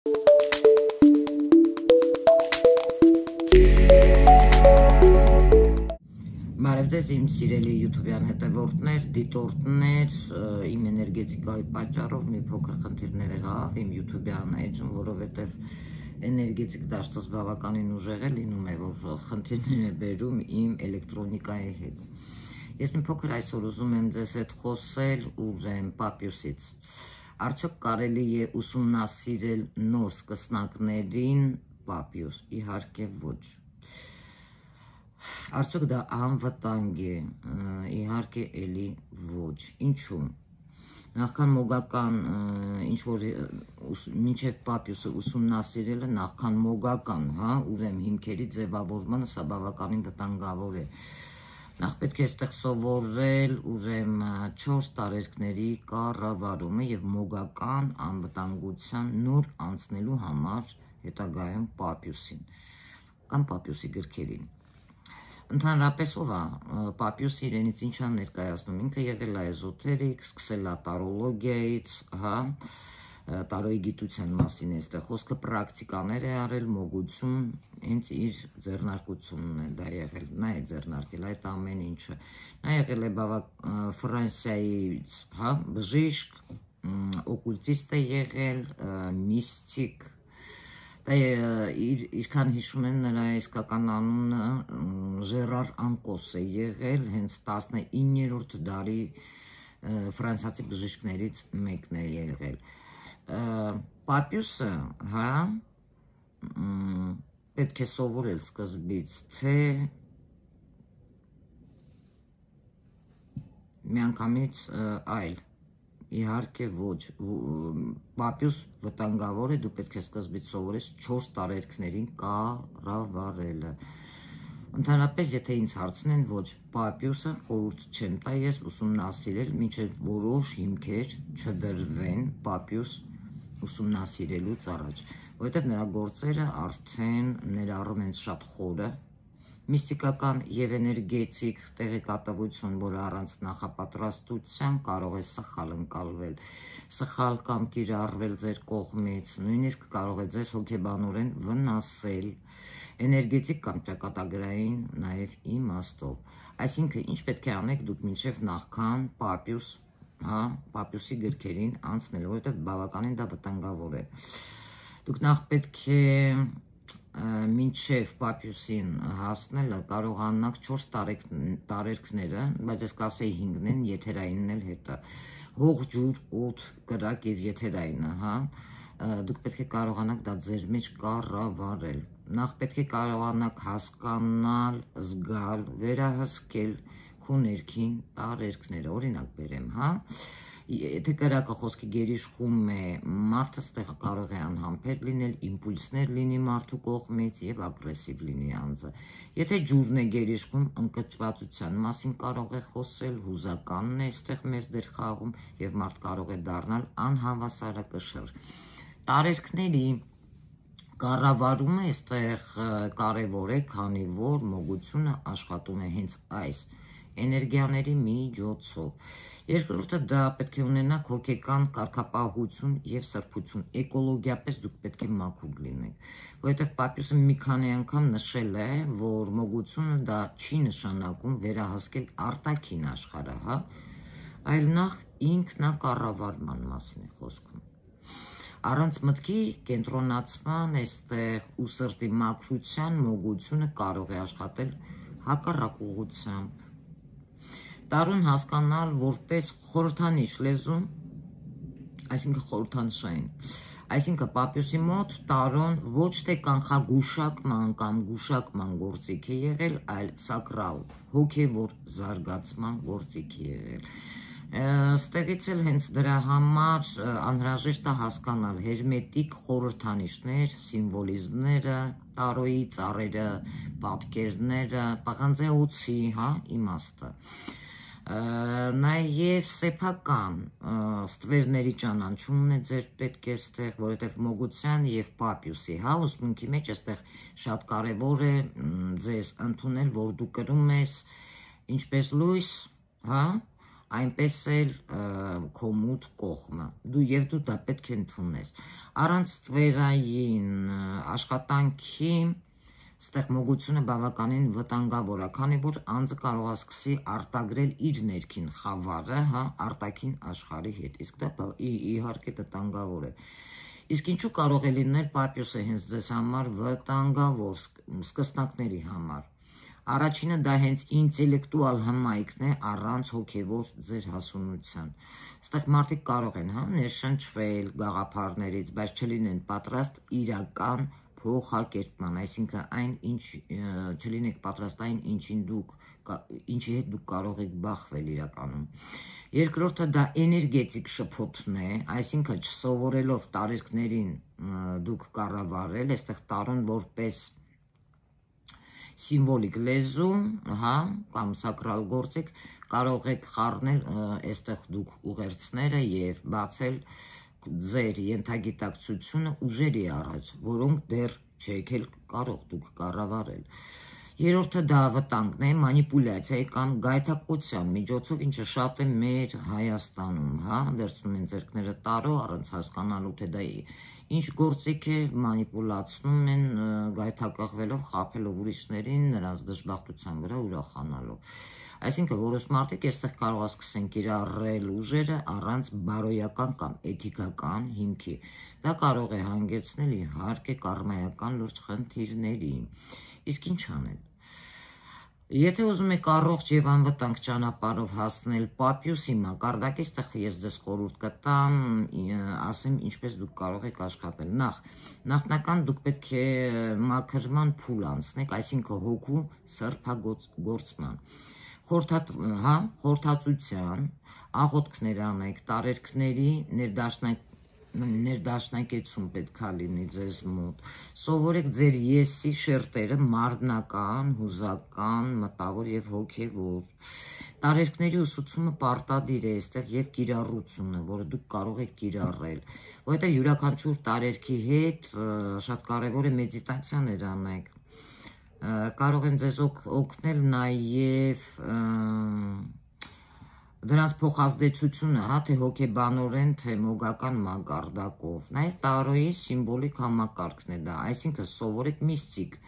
Բարև ձեզ իմ սիրելի YouTube-յան հետևորդներ, դիտորդներ, իմ էներգետիկայի պատճառով մի փոքր խնդիրներ եղավ իմ YouTube-յան էջում, որովհետև էներգետիկ դաշտս բավականին ուժեղ է, լինում է, որ խնդիրներ է բերում իմ էլեկտրոնիկայի հետ։ Ես մի փոքր այսօր ուզում եմ ձեզ հետ խոսել ուրեմն Papius-ից։ Արդյոք կարելի է ուսումնասիրել նոր սկսնակներին Papius? Իհարկե ոչ։ Արդյոք դա անվտանգ է? Իհարկե էլի ոչ։ Ինչու՞։ Նախքան մոգական ինչ-որ մինչև Papius-ը ուսումնասիրելը, նախքան մոգական, ուրեմն հիմքերի ձևավորմանը սա բավականին վտանգավոր է։ Նախ պետք է այստեղ սովորել ուրեմն 4 տարերկների կառավարումը եւ մոգական անվտանգության նոր անցնելու համար հետագայում Papius-ին կամ Papius-ի գրքերին։ Ընդհանրապես ով է Papius-ը իրենից ինչ է ներկայացնում, ինքը եղել է էզոտերիկ, սկսել է տարոլոգիայից, տարոյի գիտության մասին է այստեղ խոսքը, պրակտիկաներ է արել, մոգություն, հենց իր ձեռնարկությունն է դա եղել, նա է ձեռնարկել այդ ամեն ինչը։ Նա եղել է Ֆրանսիայից, բժիշկ, օկուլտիստ է եղել, միստիկ։ Դա ինչքան հիշում եմ, նրա իսկական անունը Ժերար Անկոս է եղել, հենց 19-րդ դարի ֆրանսիացի բժիշկներից մեկն է եղել։ Papius-ը, պետք է սովորել սկզբից, թե միանգամից այլ, իհարկե ոչ, Papius վտանգավոր է, դու պետք է սկզբից սովորես 4 տարերկներին կառավարելը։ Ընդհանրապես, եթե ինձ հարցնեն, ոչ, Papius-ը խորհուրդ չեմ տա ես ուսումնասիրել, մինչև որոշ հիմքեր չդրվեն Papius ուսումնասիրելուց առաջ, որովհետև նրա գործերը արդեն ներառում են շատ խորը, միստիկական եւ էներգետիկ տեղեկատվություն, որը առանց նախապատրաստության կարող է սխալ ընկալվել, սխալ կամ կիրառվել ձեր կողմից, նույնիսկ կարող է ձեզ հոգեբանորեն վնասել, էներգետիկ կամ ճակատագրային նաեւ իմաստով։ Այսինքն, ինչ պետք է անեք դուք մինչև նախքան Papius-ի գրքերին անցնել, որովհետև բավականին դա վտանգավոր է։ Դուք նախ պետք է մինչև Papius-ին հասնելը կարողանաք 4 տարերկները, բայց ես կասեի 5-ն են, եթերայինն էլ հետը, հող, ջուր, օդ, կրակ եւ եթերայինը, դուք պետք է կարողանաք դա ձեր մեջ կառավարել։ Նախ պետք է կարողանաք հասկանալ, զգալ, վերահսկել քո ներքին տարերկները, օրինակ բերեմ, Եթե կրակը խոսքի գերիշխում է, մարդը ստեղ կարող է անհամբեր լինել, իմպուլսներ լինի մարդու կողմից եւ ագրեսիվ լինի անձը։ Եթե ջուրն է գերիշխում, ընկճվածության մասին կարող է խոսել, հուզականն է այստեղ մեծ դեր խաղում եւ մարդ կարող է դառնալ անհավասարակշռ։ Տարերկների կառավարումը այստեղ կարևոր է, քանի որ մոգությունը աշխատում է հենց այս էներգիաների միջոցով։ Երկրորդը դա պետք է ունենաք հոգեկան կարգապահություն եւ սրբություն, էկոլոգիապես դուք պետք է մաքուր լինեք, որովհետեւ Papius-ը մի քանի անգամ նշել է, որ մոգությունը դա չի նշանակում վերահսկել արտաքին աշխարհը, այլ նախ ինքնակառավարման մասին է խոսքում։ Առանց մտքի կենտրոնացման այստեղ ու սրտի մաքրության մոգությունը կարող է աշխատել հակառակ ուղղությամբ։ Տարուն հասկանալ որպես խորհրդանիշ լեզու, այսինքն խորհրդանշային, այսինքն Papius-ի մոտ տարոն ոչ թե կանխագուշակման կամ գուշակման գործիք է եղել, այլ սակրալ, հոգևոր զարգացման գործիք է եղել։ Ստեղից էլ հենց դրա համար անհրաժեշտ է հասկանալ հերմետիկ խորհրդանիշներ, սիմվոլիզմները, տարոյի ծառերը, պատկերները, պղնձեոցի իմաստը։ Նաև սեփական ստվերների ճանաչումն է ձեր պետք է այստեղ, որովհետև մոգության եւ Papius-ի ուսմունքի մեջ այստեղ շատ կարևոր է ձեզ ընդունել, որ դու կրում ես ինչպես լույս, այնպես էլ քո մութ կողմը, եւ դու դա պետք է ընդունես, առանց ստվերային աշխատանքի ստեղ մոգությունը բավականին վտանգավոր է, քանի որ անձը կարող է սկսի արտագրել իր ներքին խավարը, արտաքին աշխարհի հետ, իսկ դա իհարկե վտանգավոր է։ Իսկ ինչու կարող է լինել Պապյոսը հենց ձեզ համար վտանգավոր, սկսնակների համար։ Առաջինը դա հենց ինտելեկտուալ հմայքն է առանց հոգևոր ձեր հասունության։ Այստեղ մարդիկ կարող են ներշնչվել գաղափարներից, բայց չլինեն պատրաստ իրական փոխակերպման, այսինքն այն ինչ չլինեք պատրաստ այն ինչի հետ դուք կարող եք բախվել իրականում։ Երկրորդը դա էներգետիկ շփոթն է, այսինքն չսովորելով տարերքներին դուք կառավարել, այստեղ տարուն որպես սիմվոլիկ լեզու, կամ սակրալ գործիք, կարող եք խառնել այստեղ դուք ուղերձները եւ բացել ձեր ենթագիտակցությունը ուժերի առաջ, որոնք դեռ չեք էլ կարող դուք կառավարել։ Երրորդը դա վտանգն է մանիպուլյացիայի կամ գայթակղության միջոցով, ինչը շատ է մեր Հայաստանում, վերցնում են ձեռքները տարո առանց հասկանալու, թե դա ինչ գործիք է, մանիպուլացնում են գայթակղվելով, խաբելով ուրիշներին, նրանց դժբախտության վրա ուրախանալով։ Այսինքն որոշ մարդիկ այստեղ կարող է սկսեն կիրառել ուժերը առանց բարոյական կամ էթիկական հիմքի։ Դա կարող է հանգեցնել իհարկե կառմայական լուրջ խնդիրների։ Իսկ ինչ անել։ Եթե ուզում եք առողջ եւ անվտանգ ճանապարհով հասնել Պապյուսի մակարդակի, այստեղ ես ձեզ խորհուրդ կտամ, ասեմ ինչպես դուք կարող եք աշխատել։ Նախնական դուք պետք է մաքրման փուլ անցնեք, այսինքն հոգու սրբագործման, խորհրդածության, աղոթքներ անեք, տարերքների ներդաշնակեցում պետք է լինի ձեզ մոտ, սովորեք ձեր եսի շերտերը մարմնական, հուզական, մտավոր եւ հոգեվոր, տարերքների ուսուցումը պարտադիր է այստեղ եւ կիրառությունը, որը դուք կարող եք կիրառել, որովհետեւ յուրաքանչյուր տարերքի հետ շատ կարեւոր է մեդիտացիաներ անեք, կարող են ձեզ օգնել նաեւ դրանց փոխազդեցությունը, թե հոգեբանորեն, թե մոգական մակարդակով, նաև տարոյի սիմվոլիկ համակարգն է դա, այսինքն սովորեք միստիկ,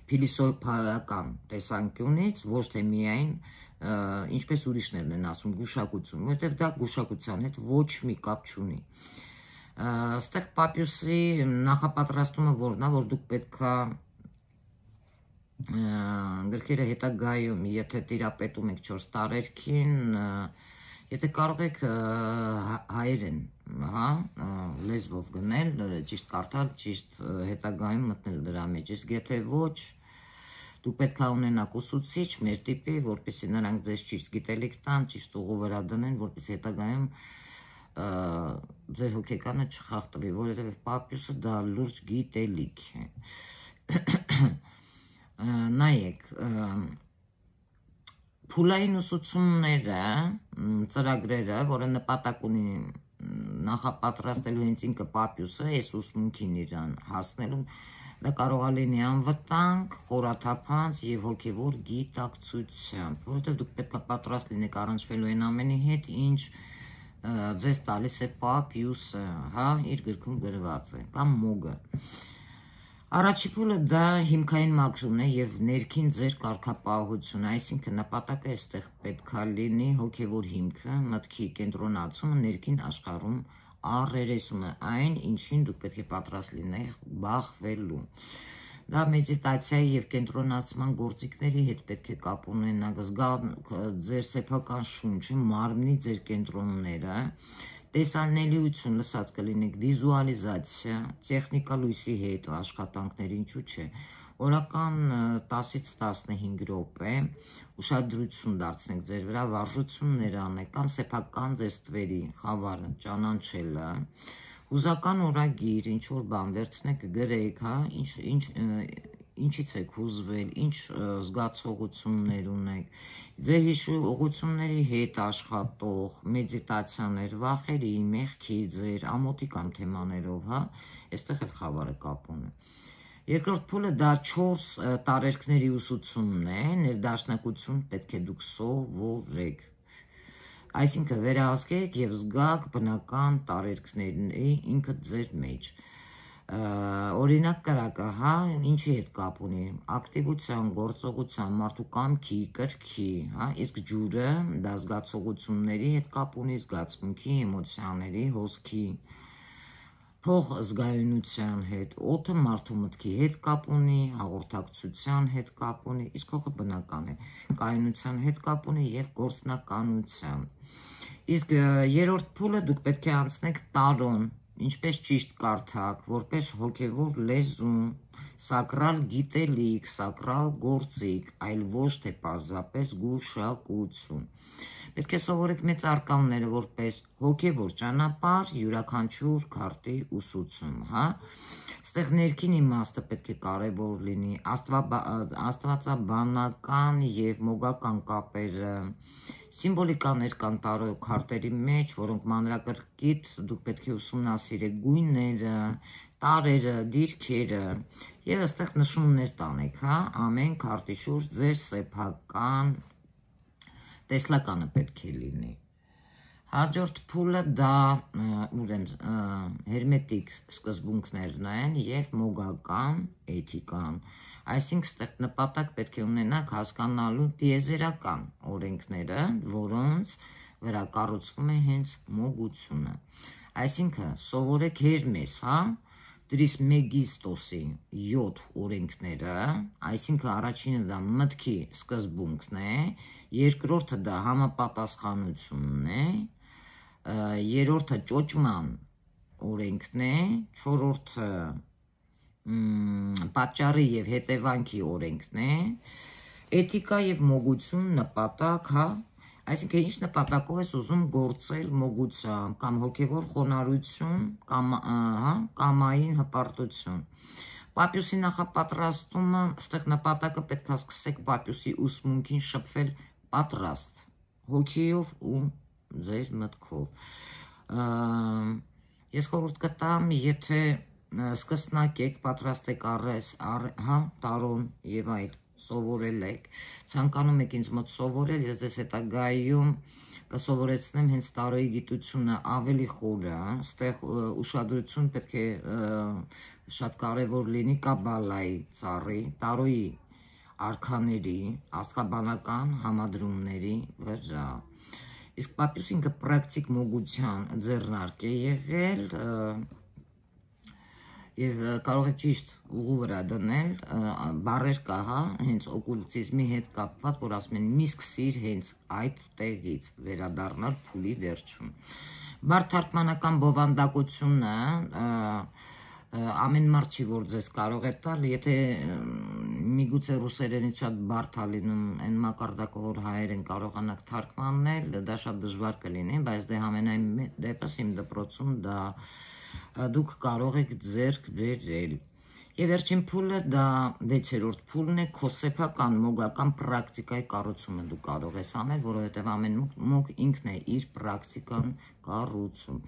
փիլիսոփայական տեսանկյունից, ոչ թե միայն, ինչպես ուրիշներն են ասում, գուշակություն, որովհետև դա գուշակության հետ ոչ մի կապ չունի։ Այստեղ Պապյուսի նախապատրաստումը որն է, որ դուք պետքա գրքերը հետագայում, եթե տիրապետում եք 4 տարերքին, եթե կարող եք հայերեն, լեզվով գնել, ճիշտ կարդալ, ճիշտ հետագայում մտնել դրա մեջ, իսկ եթե ոչ, դուք պետք է ունենաք ուսուցիչ մեր տիպի, որպեսզի նրանք ձեզ ճիշտ գիտելիք տան, ճիշտ ուղու վրա դնեն, որպեսզի հետագայում ձեր հոգեկանը չխախտվի, որովհետև Պապյուսը դա լուրջ գիտելիք է։ Նայեք, փուլային ուսուցումները, ծրագրերը, որը նպատակ ունի նախապատրաստելու հենց ինքը Պապյուսը, այս ուսմունքին իրան հասնելու, դա կարող է լինի անվտանգ, խորաթափանց եւ հոգեվոր գիտակցությամբ, որովհետեւ դուք պետք է պատրաստ լինեք առնչվելու այն ամենի հետ, ինչ ձեզ տալիս է Պապյուսը, իր գրքում գրված է, կամ մոգը։ Առաջի փուլը դա հիմքային մաքրումն է եւ ներքին ձեր կարգապահությունը, այսինքն նպատակը այստեղ պետք է լինի հոգեվոր հիմքը, մտքի կենտրոնացումը, ներքին աշխարհում առերեսումը, այն ինչին դուք պետք է պատրաստ լինեք բախվելու։ Դա մեդիտացիայի եւ կենտրոնացման գործիքների հետ պետք է կապ ունենաք, զգալ ձեր սեփական շունչը, մարմնի ձեր կենտրոնները, տեսանելիություն, լսած կլինեք, վիզուալիզացիա, տեխնիկա լույսի հետ աշխատանքներ, ինչու՞ չէ, օրական 10-ից 15 րոպե ուշադրություն դարձնեք ձեր վրա, վարժություններ անեք կամ սեփական ձեր ստվերի խավարը ճանաչելը, հուզական օրագիր, ինչ որ բան վերցնեք, գրեք, ինչից եք հուզվել, ինչ զգացողություններ ունեք, ձեր հիշողությունների հետ աշխատող մեդիտացիաներ, վախերի, մեղքի, ձեր ամոթի կամ թեմաներով, այստեղ էլ խավարը կապ ունի։ Երկրորդ փուլը դա 4 տարերքների ուսուցումն է, ներդաշնակություն պետք է դուք սովորեք։ Այսինքն վերահսկեք եւ զգաք բնական տարերքների ինքը ձեր մեջ։ Օրինակ կրակը, հա, ինչի հետ կապ ունի, ակտիվության, գործողության, մարդու կամքի, կրքի, հա, իսկ ջուրը դա զգացողությունների հետ կապ ունի, զգացմունքի, էմոցիաների, հոսքի, փող զգայունության հետ, օդը մարդու մտքի հետ կապ ունի, հաղորդակցության հետ կապ ունի, իսկ հողը բնական է, կայունության հետ կապ ունի եւ գործնականության։ Իսկ երրորդ փուլը դուք պետք է անցնեք տարոն, ինչպես ճիշտ կարդաք, որպես հոգևոր լեզու, սակրալ գիտելիք, սակրալ գործիք, այլ ոչ թե պարզապես գուշակություն։ Պետք է սովորեք մեծարկանները որպես հոգևոր ճանապարհ, յուրաքանչյուր քարտի ուսուցում, հա։ Այստեղ ներքին իմաստը պետք է կարևոր լինի, աստվածաբանական եւ մոգական կապերը, սիմվոլիկաներ կան տարո քարտերի մեջ, որոնք մանրակրկիտ դուք պետք է ուսումնասիրեք գույները, տարերը, դիրքերը եւ այստեղ նշումներ տանեք, հա, ամեն քարտի շուրջ ձեր սեփական տեսլականը պետք է լինի։ Հաջորդ փուլը դա ուրեմն հերմետիկ սկզբունքներն են եւ մոգական էթիկան։ Այսինքն ստեղ նպատակ պետք է ունենաք հասկանալու տիեզերական օրենքները, որոնց վրա կառուցվում է հենց մոգությունը։ Այսինքն սովորեք Հերմես, հա, Տրիսմեգիստոսի 7 օրենքները, այսինքն առաջինը դա մտքի սկզբունքն է, երկրորդը դա համապատասխանությունն է, երրորդը ճոճման օրենքն է, չորրորդը պատճառի եւ հետևանքի օրենքն է, էթիկա եւ մոգություն նպատակ, հա, այսինքն ինչ նպատակով ես ուզում գործել մոգությամբ, կամ հոգևոր խոնարհություն, կամ կամային հպարտություն։ Պապյուսի նախապատրաստումը, այստեղ նպատակը պետք է սկսեք Պապյուսի ուսմունքին շփվել պատրաստ, հոգիով ու ձեր մտքով։ Ես խորհուրդ կտամ, եթե սկսնակեք, պատրաստեք առես, հա, տարոն եւ այլ սովորել եք, ցանկանում եք ինձ մոտ սովորել, ես ձեզ հետագայում կսովորեցնեմ հենց տարոյի գիտությունը ավելի խորը, այստեղ ուշադրություն պետք է շատ կարևոր լինի կաբալայի ծառի, տարոյի արքաների, աստղաբանական համադրումների վրա։ Իսկ Պապյուսը ինքը պրակտիկ մոգության ձեռնարկ է եղել եւ կարող է ճիշտ ուղու վրա դնել, բառեր կա, հա, հենց օկուլտիզմի հետ կապված, որ ասում են մի սկսիր հենց այդ տեղից վերադառնալ փուլի վերջում։ Բարդ թարգմանական բովանդակությունը ամեն մարդ չի, որ ձեզ կարող է տալ, եթե միգուցե ռուսերենից շատ բարդ է լինում այն մակարդակով, որ հայերեն կարողանաք թարգմանել, դա շատ դժվար կլինի, բայց դե համենայն դեպս իմ դպրոցում դա դուք կարող եք ձեռք բերել։ Եվ վերջին փուլը դա 6-րդ փուլն է, քո սեփական մոգական պրակտիկայի կառուցումը դու կարող ես անել, որովհետև ամեն մոգ ինքն է իր պրակտիկան կառուցում։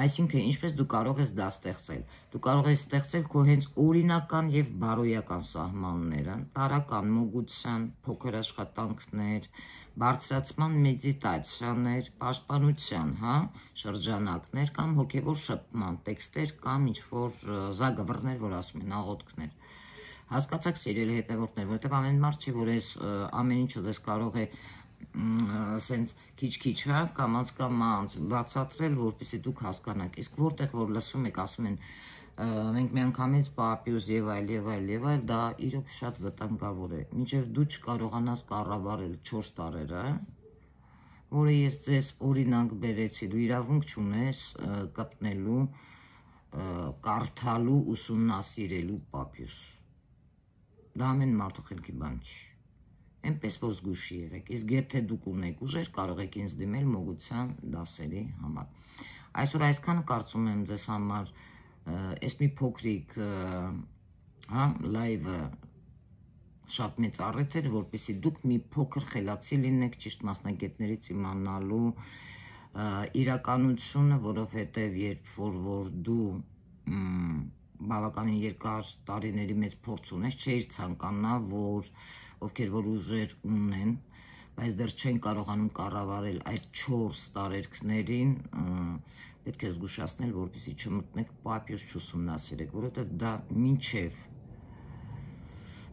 Այսինքն ինչպես դու կարող ես դա ստեղծել։ Դու կարող ես ստեղծել քո հենց օրինական եւ բարոյական սահմանները, տարական մոգության, փոքր աշխատանքներ, բարձրացման մեդիտացիաներ, պաշտպանության, հա, շրջանակներ կամ հոգևոր շփման տեքստեր կամ ինչ-որ զագվռներ, որ ասում են աղոթքներ։ Հասկացաք, սիրելի հետևորդներ, որովհետև ամեն մարդ չի, որ այս ամեն ինչը ձեզ կարող է սենց քիչ-քիչ, հա, կամաց բացատրել, որպեսզի դուք հասկանաք։ Իսկ որտեղ որ լսում եք, ասում են մենք միանգամից Պապյուս եւ այլ եւ այլ եւ այլ, դա իրոք շատ վտանգավոր է։ Մինչեւ դու չկարողանաս կառավարել 4 տարերը, որը ես ձեզ օրինակ բերեցի, դու իրավունք չունես կպնելու, կարդալու, ուսումնասիրելու Պապյուս։ Դա ամեն մարդու խելքի բան չի։ Այնպես որ զգուշի եղեք, իսկ եթե դուք ունեք ուժեր, կարող եք ինձ դիմել մոգության դասերի համար։ Այսօր այսքանը կարծում եմ ձեզ համար այս մի փոքրիկ լայվը շատ մեծ առիթ էր, որպեսզի դուք մի փոքր խելացի լինեք ճիշտ մասնագետներից իմանալու իրականությունը, որովհետև երբ որ դու բավականին երկար տարիների մեծ փորձ ունես, չէիր ցանկանա, որ ովքեր որ ուժեր ունեն, բայց դեռ չեն կարողանում կառավարել այդ 4 տարերքներին, պետք է զգուշացնել, որպեսզի չմտնեք պապյուս չուսումնասիրեք, որովհետև դա մինչև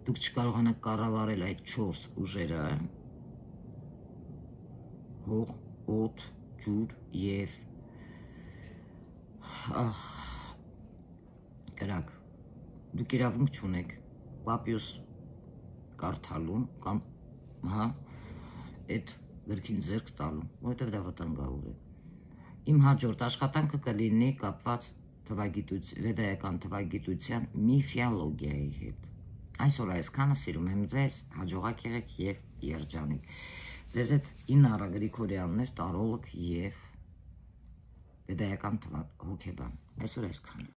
դուք չկարողանաք կառավարել այդ 4 ուժերը, հող, օդ, ջուր և կրակ, դուք իրավունք չունեք պապյուս կարդալու կամ այդ գրքին ձեռք տալու, որովհետև դա վտանգավոր է։ Իմ հաջորդ աշխատանքը կլինի կապված վեդայական թվագիտության միֆիոլոգիայի հետ։ Այսօր այսքանը, սիրում եմ ձեզ, հաջողակ եղեք և երջանիկ։ Ձեզ հետ Իննարա Գրիգորյանն էր, տարոլոգ և վեդայական հոգեբան։ Այսօր այսքանը։